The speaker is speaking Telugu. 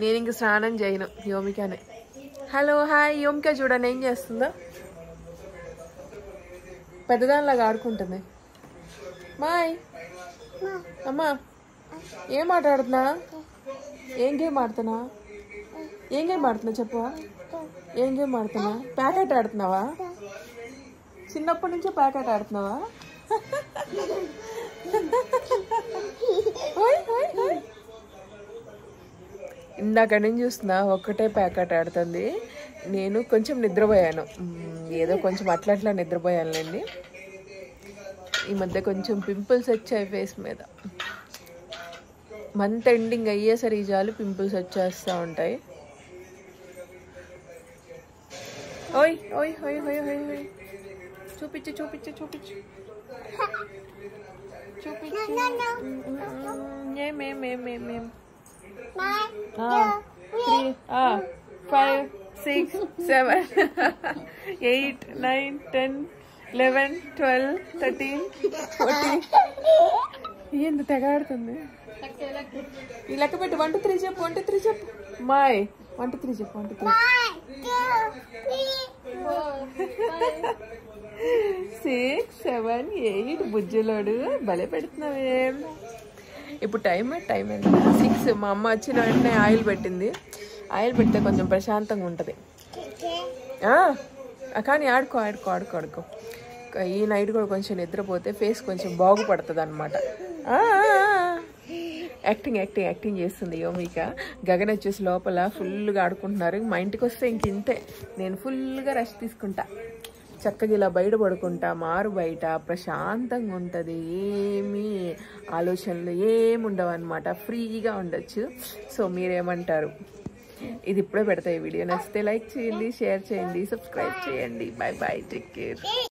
నేను ఇంక స్నానం చేయను యోమికనే. Hello hi. యోమిక చూడండి ఏం చేస్తుందో, పెద్దదానిలాగా ఆడుకుంటుంది. మాయ్ అమ్మా ఏం ఆడుతున్నా? ఏం గేమ్ ఆడుతున్నా? ఏం గేమ్ ఆడుతున్నా చెప్పు. ఏం గేమ్ ఆడుతున్నా? ప్యాకెట్ ఆడుతున్నావా? చిన్నప్పటి నుంచే ప్యాకెట్ ఆడుతున్నావా? ఇందాక నుంచి చూస్తున్నా ఒక్కటే ప్యాకెట్ ఆడుతుంది. నేను కొంచెం నిద్రపోయాను, ఏదో కొంచెం అట్లా అట్లా నిద్రపోయానులేండి. ఈ మధ్య కొంచెం పింపుల్స్ వచ్చాయి ఫేస్ మీద. మంత్ ఎండింగ్ అయ్యేసరికి చాలు పింపుల్స్ వచ్చేస్తూ ఉంటాయి. ఓయ్ ఓయ్ ఓయ్ ఓయ్ ఓయ్ ఓయ్ చూపించు చూపించు చూపించు చూపించు. ఏమేమేమేమేం 3 5 6 7 8 9 10 11 12 13 14. ఏంది తెగాడుతుంది ఈ లెక్క పెట్టి. 1 2 3 చెప్పు. 1 2 3 చెప్పు. మాయ్ 1 2 3 చెప్పు. 1 2 3 6 7 8 బుజ్జులోడు భలే పెడుతున్నావే. ఇప్పుడు టైం ఎంత 6. మా అమ్మ వచ్చిన వెంటనే ఆయిల్ పెట్టింది. ఆయిల్ పెడితే కొంచెం ప్రశాంతంగా ఉంటుంది. కానీ ఆడుకో. ఈ నైట్ కూడా కొంచెం నిద్రపోతే ఫేస్ కొంచెం బాగుపడుతుంది అనమాట. యాక్టింగ్ చేస్తుంది యోమిక. గగన్ వచ్చేసి లోపల ఫుల్గా ఆడుకుంటున్నారు. మా ఇంటికి వస్తే ఇంక ఇంతే, నేను ఫుల్గా రెస్ట్ తీసుకుంటా. చక్కగా ఇలా బయట పడుకుంటా, మారు బయట ప్రశాంతంగా ఉంటుంది. ఏమీ ఆలోచనలు ఏమి ఉండవు అనమాట, ఫ్రీగా ఉండొచ్చు. సో మీరేమంటారు? ఇది ఇప్పుడే పెడతాయి వీడియో. నచ్చితే లైక్ చేయండి, షేర్ చేయండి, సబ్స్క్రైబ్ చేయండి. Bye bye, take care.